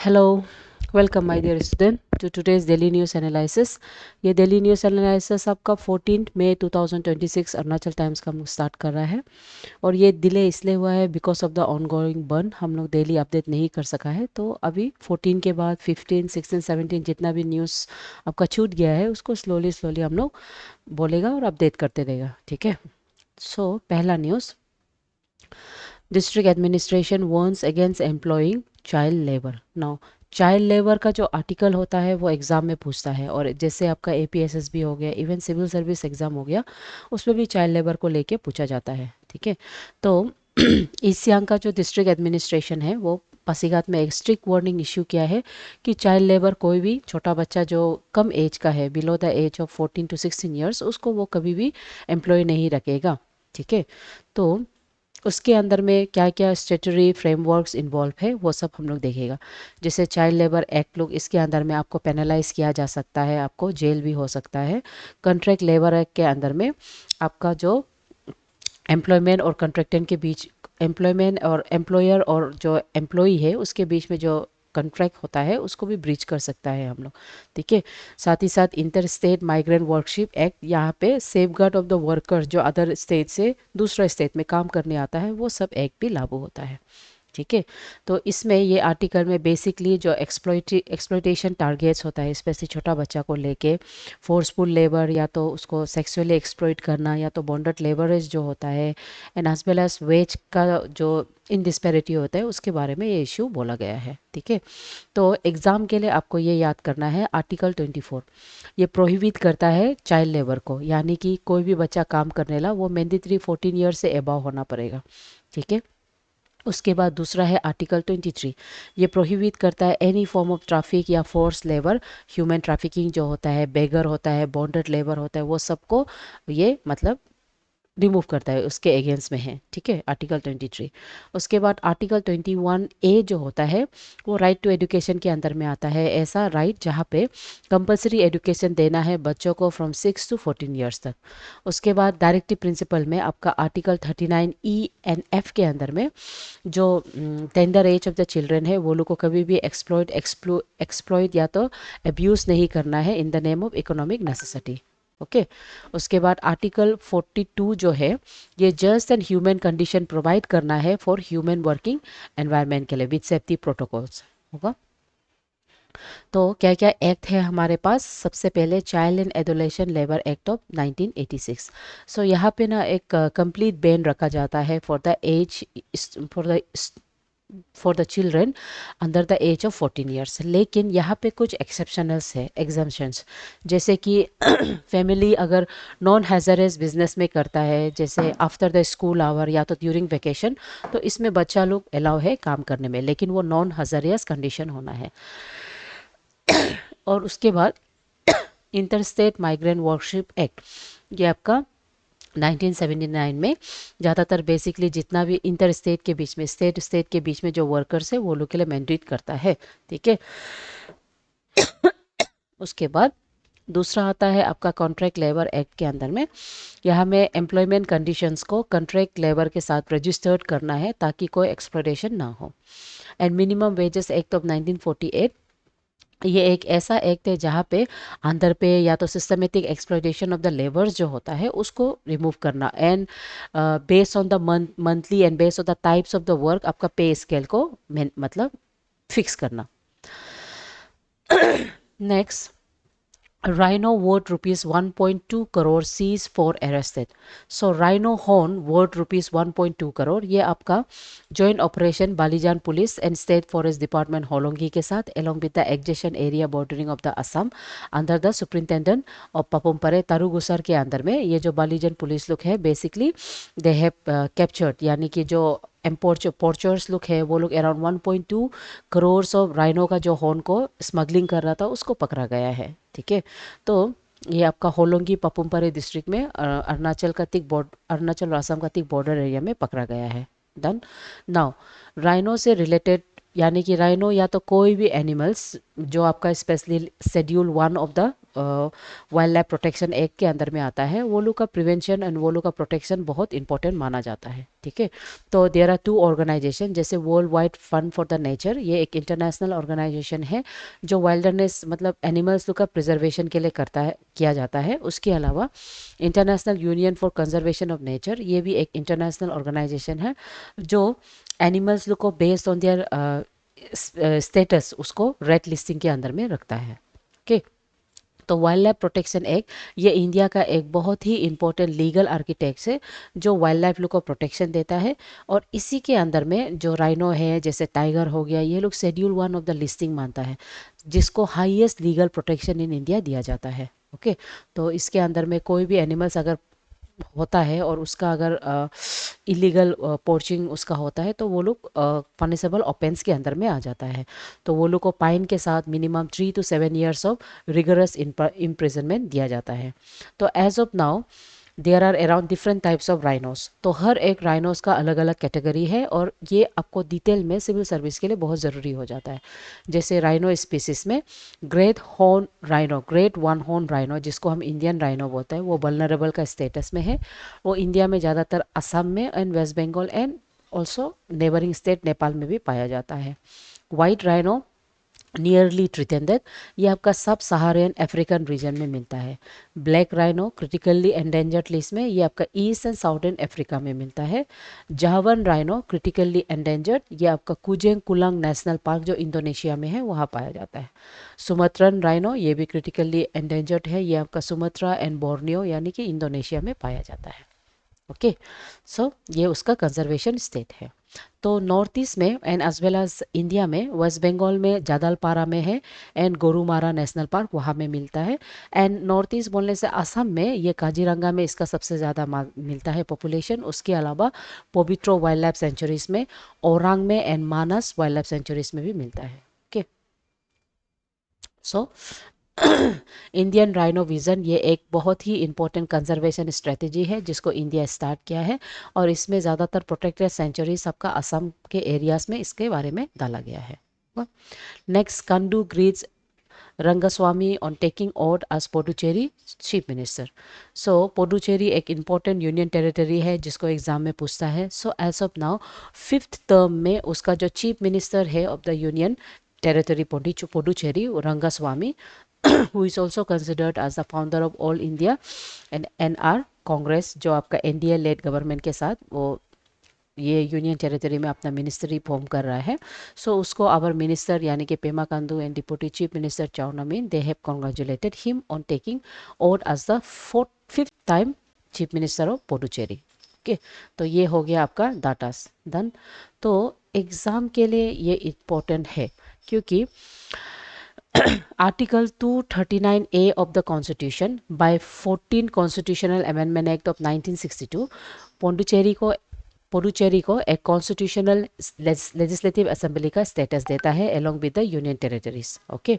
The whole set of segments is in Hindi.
Hello, welcome my dear student to today's Daily News Analysis. ये डेली न्यूज़ एनालिसिस आपका 14 मई 2026 अरुणाचल टाइम्स का हम लोग स्टार्ट कर रहा है और ये डिले इसलिए हुआ है because of the ongoing burn हम लोग डेली अपडेट नहीं कर सका है। तो अभी 14 के बाद 15, 16, 17 जितना भी न्यूज़ आपका छूट गया है उसको स्लोली स्लोली हम लोग बोलेगा और अपडेट करते रहेगा, ठीक है। सो पहला news, district administration warns against employing child labour. Now child labour का जो आर्टिकल होता है वो एग्ज़ाम में पूछता है और जैसे आपका एपीएसएसबी हो गया, इवन सिविल सर्विस एग्ज़ाम हो गया, उसमें भी चाइल्ड लेबर को लेके पूछा जाता है, ठीक है। तो ईस्ट सियांग का जो डिस्ट्रिक्ट एडमिनिस्ट्रेशन है वो पासीघाट में एक स्ट्रिक्ट वार्निंग इश्यू किया है कि चाइल्ड लेबर कोई भी छोटा बच्चा जो कम एज का है, below the age of 14 to 16 years, उसको वो कभी भी एम्प्लॉय नहीं रखेगा, ठीक है। तो उसके अंदर में क्या क्या स्टेटरी फ्रेमवर्क्स इन्वॉल्व है वो सब हम लोग देखेगा। जैसे चाइल्ड लेबर एक्ट लोग, इसके अंदर में आपको पेनलाइज किया जा सकता है, आपको जेल भी हो सकता है। कॉन्ट्रैक्ट लेबर एक्ट के अंदर में आपका जो एम्प्लॉयमेंट और कॉन्ट्रैक्टेंट के बीच, एम्प्लॉयमेंट और एम्प्लॉयर और जो एम्प्लॉई है उसके बीच में जो कॉन्ट्रैक्ट होता है उसको भी ब्रीच कर सकता है हम लोग, ठीक है। साथ ही साथ inter state migrant worship act, यहाँ पे safe guard of the worker जो अदर स्टेट से दूसरा स्टेट में काम करने आता है वो सब एक्ट भी लागू होता है, ठीक है। तो इसमें ये आर्टिकल में बेसिकली जो एक्सप्लॉइटेशन टारगेट्स होता है, स्पेशली छोटा बच्चा को लेके फोर्सफुल लेबर या तो उसको सेक्सुअली एक्सप्लॉइट करना या तो बॉन्डेड लेबरेज जो होता है, and as well as wage का जो इनडिस्पैरिटी होता है उसके बारे में ये इश्यू बोला गया है, ठीक है। तो एग्ज़ाम के लिए आपको ये याद करना है, आर्टिकल 24 ये प्रोहिबिट करता है चाइल्ड लेबर को, यानी कि कोई भी बच्चा काम करने ला वो मैंडेटरी 14 ईयर से अबव होना पड़ेगा, ठीक है। उसके बाद दूसरा है आर्टिकल 23, ये प्रोहिबिट करता है एनी फॉर्म ऑफ ट्रैफिक या फोर्स लेबर, ह्यूमन ट्रैफिकिंग जो होता है, बेगर होता है, बॉन्डेड लेबर होता है, वो सबको ये मतलब रिमूव करता है, उसके अगेंस्ट में है, ठीक है, आर्टिकल 23। उसके बाद आर्टिकल 21A जो होता है वो राइट टू एजुकेशन के अंदर में आता है। ऐसा राइट जहाँ पे कंपलसरी एजुकेशन देना है बच्चों को फ्रॉम 6 to 14 ईयर्स तक। उसके बाद डायरेक्टिव प्रिंसिपल में आपका आर्टिकल 39E एंड F के अंदर में जो tender as of the children है वो लोग को कभी भी एक्सप्लॉइट या तो अब्यूज़ नहीं करना है in the name of economic necessity, okay. उसके बाद आर्टिकल 42 जो है ये just and human condition provide करना है फॉर ह्यूमन वर्किंग एनवायरनमेंट के लिए विद सेफ्टी प्रोटोकॉल्स होगा। तो क्या क्या एक्ट है हमारे पास, सबसे पहले child and adolescent labour act of 1986। So यहाँ पे ना एक कंप्लीट बैन रखा जाता है for the age, for the for the children under the age of 14 years. लेकिन यहाँ पे कुछ एक्सेप्शनल्स है, एग्जाम्पशंस, जैसे कि फैमिली अगर नॉन हैजरस बिजनेस में करता है, जैसे आफ्टर द स्कूल आवर या तो ड्यूरिंग वेकेशन, तो इसमें बच्चा लोग अलाउ है काम करने में, लेकिन वो नॉन हैजरियस कंडीशन होना है। और उसके बाद inter state migrant worship act, ये आपका 1979 में ज़्यादातर बेसिकली जितना भी इंटर स्टेट के बीच में, स्टेट के बीच में जो वर्कर्स है वो लोग के लिए मैंडेट करता है, ठीक है। उसके बाद दूसरा आता है आपका कॉन्ट्रैक्ट लेबर एक्ट के अंदर में, यहाँ में एम्प्लॉयमेंट कंडीशंस को कॉन्ट्रैक्ट लेबर के साथ रजिस्टर्ड करना है ताकि कोई एक्सप्लॉइटेशन ना हो। And minimum wages act of 1948, ये एक ऐसा एक्ट है जहाँ पे अंदर पे या तो systematic exploitation of the labours जो होता है उसको रिमूव करना, and based on the monthly and based on the types of the work आपका पे स्केल को मतलब फिक्स करना। Next, Rhino worth rupees 1.2 crore seized for arrested. So Rhino horn worth rupees 1.2 crore, ये आपका joint operation Balijan police and state forest department Hollongi के साथ along with the adjacent area bordering of the Assam under the superintendent of Papum Pare तारुगुसर के अंदर में, ये जो बालीजान पुलिस लोग है बेसिकली दे हैव कैप्चर्ड, यानी कि जो पोर्चर्स लोग है वो लोग अराउंड 1.2 करोड़ ऑफ राइनो का जो हॉर्न को स्मगलिंग कर रहा था उसको पकड़ा गया है, ठीक है। तो ये आपका होलोंगी पपुमपरे डिस्ट्रिक्ट में अरुणाचल का अरुणाचल और असम का तिक बॉर्डर एरिया में पकड़ा गया है। डन। नाउ राइनो से रिलेटेड, यानी कि राइनो या तो कोई भी एनिमल्स जो आपका specially schedule 1 of the wild life protection act के अंदर में आता है, वो लोग का प्रिवेंशन एंड वो लोग का प्रोटेक्शन बहुत इंपॉर्टेंट माना जाता है। ठीक है, तो देयर आर टू ऑर्गेनाइजेशन, जैसे world wide fund for the nature, ये एक इंटरनेशनल ऑर्गेनाइजेशन है जो वाइल्डनेस मतलब एनिमल्स का प्रिजर्वेशन के लिए करता है, किया जाता है। उसके अलावा international union for conservation of nature, ये भी एक इंटरनेशनल ऑर्गेनाइजेशन है जो एनिमल्स को बेस्ड ऑन देयर स्टेटस उसको रेड लिस्टिंग के अंदर में रखता है। ओके, तो वाइल्ड लाइफ प्रोटेक्शन एक्ट ये इंडिया का एक बहुत ही इंपॉर्टेंट लीगल आर्किटेक्ट है जो वाइल्ड लाइफ लोग को प्रोटेक्शन देता है। और इसी के अंदर में जो राइनो है, जैसे टाइगर हो गया, ये लोग शेड्यूल 1 ऑफ द लिस्टिंग मानता है, जिसको highest legal protection in India दिया जाता है। ओके, तो इसके अंदर में कोई भी एनिमल्स अगर होता है और उसका अगर इलीगल पोर्चिंग उसका होता है तो वो लोग पनिशेबल ऑफेंस के अंदर में आ जाता है। तो वो लोग को फाइन के साथ minimum 3 to 7 years of rigorous imprisonment दिया जाता है। तो as of now there are around different types of rhinos, तो हर एक राइनोस का अलग अलग कैटेगरी है और ये आपको डिटेल में सिविल सर्विस के लिए बहुत ज़रूरी हो जाता है। जैसे राइनो स्पीसीज में great horn rhino, great one horn rhino जिसको हम इंडियन राइनो बोलते हैं, वो वल्नरेबल का स्टेटस में है। वो इंडिया में ज़्यादातर असम में and West Bengal and also neighbouring state Nepal में भी पाया जाता है। वाइट राइनो नियरली थ्रेटेंड, ये आपका सब सहारियन अफ्रीकन रीजन में मिलता है। Black rhino critically endangered list में, ये आपका ईस्ट एंड साउथर्न अफ्रीका में मिलता है। जावन राइनो क्रिटिकली एंडेंजर्ड, ये आपका कुजेंग कुलांग नेशनल पार्क जो इंडोनेशिया में है वहाँ पाया जाता है। सुमत्रन राइनो ये भी क्रिटिकली एंडेंजर्ड है, ये आपका सुमत्रा एंड बोर्नियो यानी कि इंडोनेशिया में पाया जाता है। ओके, सो ये उसका कंजर्वेशन स्टेट है। तो नॉर्थ ईस्ट में and as well as India में वेस्ट बंगाल में जादलपारा में है एंड गोरुमारा नेशनल पार्क वहाँ में मिलता है। एंड नॉर्थ ईस्ट बोलने से असम में ये काजीरंगा में इसका सबसे ज़्यादा मिलता है पॉपुलेशन। उसके अलावा पोबिट्रो वाइल्ड लाइफ सेंचुरीज में, ओरांग में and Manas wild life centuries में भी मिलता है। Okay, so Indian rhino vision ये एक बहुत ही इंपॉर्टेंट कंजर्वेशन स्ट्रेटजी है जिसको इंडिया स्टार्ट किया है और इसमें ज़्यादातर प्रोटेक्टेड सेंचुरी सबका असम के एरियाज में इसके बारे में डाला गया है। नेक्स्ट, कंडू ग्रीड्स Rangaswamy on taking oath as Puducherry chief minister. So Puducherry एक इम्पॉर्टेंट यूनियन टेरिटरी है जिसको एग्जाम में पूछता है। So as of now 5th term में उसका जो चीफ मिनिस्टर है of the union territory Puducherry Rangaswamy who is also considered as the founder of All India and NR Congress, जो आपका एनडीए लेड गवर्नमेंट के साथ वो ये यूनियन टेरिटरी में अपना मिनिस्ट्री फॉर्म कर रहा है। सो उसको आवर मिनिस्टर यानी कि Pema Khandu and deputy chief minister Chowna Mein they have congratulated him on taking oath as the 5th time chief minister of Puducherry. Okay, तो ये हो गया आपका डाटास डन। तो एग्ज़ाम के लिए ये इम्पोर्टेंट है क्योंकि Article 239A of the Constitution by 14 Constitutional Amendment Act of 1962 Puducherry को एक कॉन्स्टिट्यूशनल लेजिस्लेटिव असेंबली का स्टेटस देता है along with the union territories. Okay,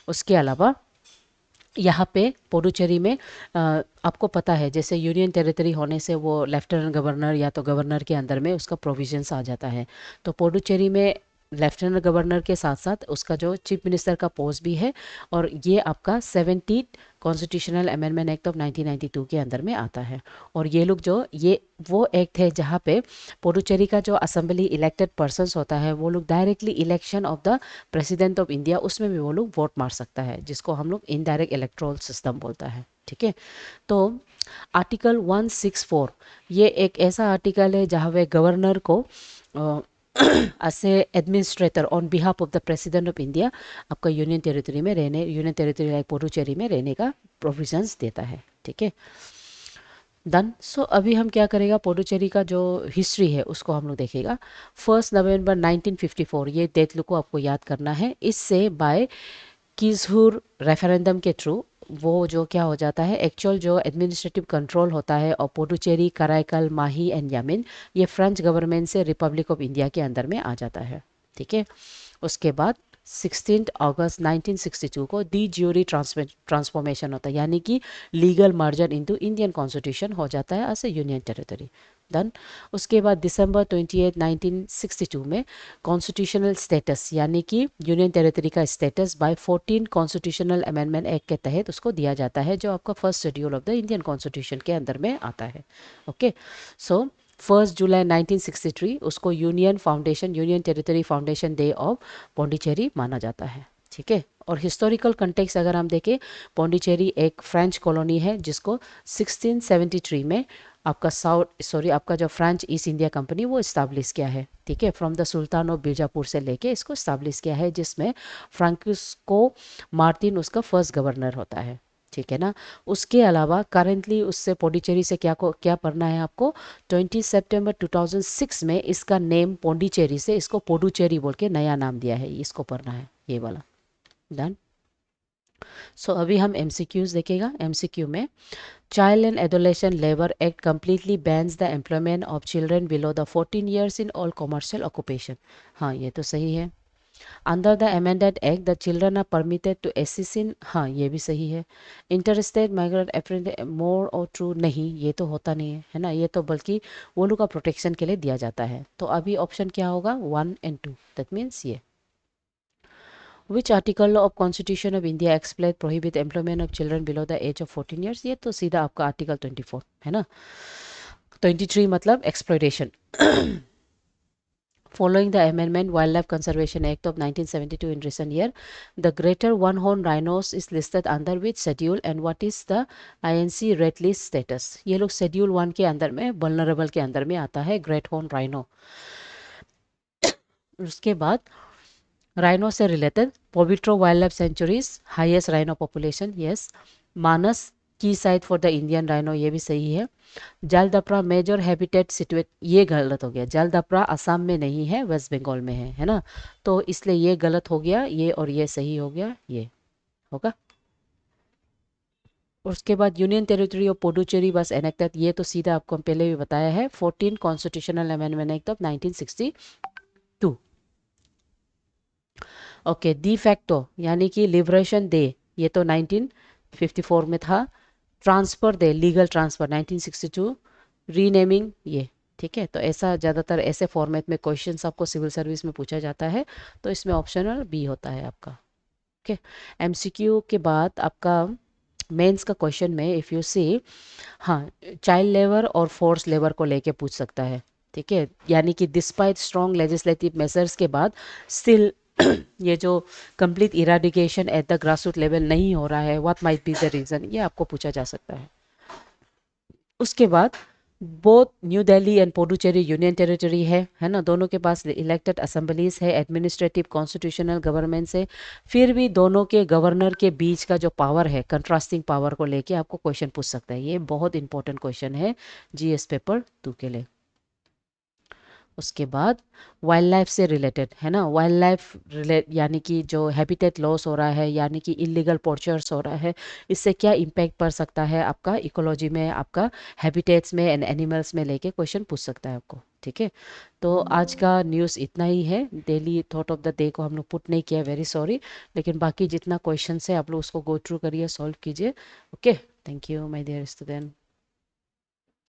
उसके अलावा यहाँ पे पुडुचेरी में आपको पता है जैसे यूनियन टेरिटरी होने से वो लेफ्टिनेंट गवर्नर या तो गवर्नर के अंदर में उसका प्रोविजंस आ जाता है। तो पुडुचेरी में लेफ्टिनेंट गवर्नर के साथ साथ उसका जो चीफ मिनिस्टर का पोस्ट भी है और ये आपका 70 कॉन्स्टिट्यूशनल अमेंडमेंट एक्ट ऑफ 1992 के अंदर में आता है। और ये लोग जो ये वो एक्ट है जहाँ पे पुडुचेरी का जो असेंबली इलेक्टेड पर्सनस होता है वो लोग directly election of the president of India उसमें भी वो लोग वोट मार सकता है, जिसको हम लोग इनडायरेक्ट इलेक्ट्रोल सिस्टम बोलता है। ठीक है, तो आर्टिकल 164 ये एक ऐसा आर्टिकल है जहाँ वे गवर्नर को as a administrator on behalf of the president of India आपका यूनियन टेरिटरी में रहने, यूनियन टेरिटरी लाइक पुडुचेरी में रहने का प्रोविजंस देता है। ठीक है, डन। सो अभी हम क्या करेगा, पुडुचेरी का जो हिस्ट्री है उसको हम लोग देखेगा। 1 नवंबर 1954 ये डेट को आपको याद करना है। इससे बाय किजहुर रेफरेंडम के थ्रू वो जो क्या हो जाता है, एक्चुअल जो एडमिनिस्ट्रेटिव कंट्रोल होता है और पुडुचेरी, कराईकल, माही एंड यामिन ये फ्रेंच गवर्नमेंट से रिपब्लिक ऑफ इंडिया के अंदर में आ जाता है। ठीक है, उसके बाद 16 अगस्त 1962 को दी ज्यूरी ट्रांसफॉर्मेशन होता है, यानी कि legal merger into Indian constitution हो जाता है as a union territory. Done. उसके बाद दिसंबर 28 1962 में कॉन्स्टिट्यूशनल स्टेटस यानी कि यूनियन टेरिटरी का status bye 14 constitutional amendment act के तहत उसको दिया जाता है, जो आपका first schedule of the Indian constitution के अंदर में आता है। ओके, सो 1 जुलाई 1963 उसको union foundation, union territory foundation day of Pondicherry माना जाता है। ठीक है, और हिस्टोरिकल कंटेक्स अगर हम देखें, पौंडीचेरी एक फ्रेंच कॉलोनी है जिसको 1673 में आपका जो फ्रेंच ईस्ट इंडिया कंपनी वो इस्टाब्लिश किया है। ठीक है, from the sultan of Bijapur से लेके इसको इस्टाब्लिश किया है, जिसमें फ्रांसिस्को मार्टिन उसका फर्स्ट गवर्नर होता है। ठीक है ना। उसके अलावा करेंटली उससे पौंडीचेरी से क्या पढ़ना है आपको, 20 सितंबर 2006 में इसका नेम पौंडीचेरी से इसको पोडुचेरी बोल के नया नाम दिया है, इसको पढ़ना है ये वाला। डन। सो अभी हम एमसीक्यूज देखेगा। एमसीक्यू में child and adolescent labour act completely bans the employment of children below the 14 years in all commercial occupation. हाँ, ये तो सही है। Under the amended act the children are permitted to assist in, हाँ ये भी सही है। इंटरस्टेट माइग्रेंट अप्रेंटिस मोर और ट्रू, नहीं ये तो होता नहीं है ना, ये तो बल्कि वो लोग का प्रोटेक्शन के लिए दिया जाता है। तो अभी ऑप्शन क्या होगा, 1 and 2, दैट मीन्स ये। Which article of Constitution of India explain prohibit employment of children below the age of 14 years? ये तो सीधा आपका आर्टिकल 24 है ना। 23 मतलब exploitation. Following the Amendment Wildlife Conservation Act of 1972 in recent year, the greater one-horned rhinos is listed under which schedule and what is the INC red list status? ये लोग शेड्यूल 1 के अंदर में vulnerable के अंदर में आता है ग्रेट हॉर्न राइनो। उसके बाद राइनो से related Pobitora wild life sanctuaries, highest rhino population, yes. Manas की site for the Indian rhino, ये भी सही है। जलदपरा मेजर हैबिटेट सिचुएट, ये गलत हो गया, जलदपरा असम में नहीं है, वेस्ट बंगाल में है ना, तो इसलिए ये गलत हो गया, ये और ये सही हो गया, ये होगा। उसके बाद यूनियन टेरिटरी ऑफ पुडुचेरी बस एनेक्टेड, ये तो सीधा आपको हम पहले भी बताया है, 14 constitutional amendment act of 1962। Okay, de facto यानी कि लिबरेशन डे, ये तो 1954 में था। Transfer day, legal transfer 1962। Renaming, ये ठीक है। तो ऐसा ज़्यादातर ऐसे फॉर्मेट में क्वेश्चंस आपको सिविल सर्विस में पूछा जाता है, तो इसमें ऑप्शनल बी होता है आपका। ओके, एमसीक्यू के बाद आपका मेंस का क्वेश्चन में इफ़ यू सी, हाँ चाइल्ड लेबर और फोर्स लेबर को लेके पूछ सकता है। ठीक है, यानी कि डिस्पाइट स्ट्रॉन्ग लेजिस्लेटिव मेजर्स के बाद स्टिल ये जो complete eradication at the grass root level नहीं हो रहा है, what might be the reason, ये आपको पूछा जा सकता है। उसके बाद both New Delhi and Puducherry union territory है ना, दोनों के पास इलेक्टेड असेंबलीज है, एडमिनिस्ट्रेटिव कॉन्स्टिट्यूशनल गवर्नमेंट है। फिर भी दोनों के गवर्नर के बीच का जो पावर है, कंट्रास्टिंग पावर को लेके आपको क्वेश्चन पूछ सकता है। ये बहुत इंपॉर्टेंट क्वेश्चन है जीएस पेपर 2 के लिए। उसके बाद वाइल्ड लाइफ से रिलेटेड है ना, वाइल्ड लाइफ यानी कि जो हैबिटेट लॉस हो रहा है, यानी कि इलीगल पोर्चर्स हो रहा है, इससे क्या इम्पैक्ट पड़ सकता है आपका इकोलॉजी में, आपका हैबिटेट्स में एंड एनिमल्स में लेके क्वेश्चन पूछ सकता है आपको। ठीक है, तो आज का न्यूज़ इतना ही है। Daily thought of the day को हम लोग पुट नहीं किया, वेरी सॉरी, लेकिन बाकी जितना क्वेश्चन है आप लोग उसको गो थ्रू करिए, सॉल्व कीजिए। Okay, thank you my dear student.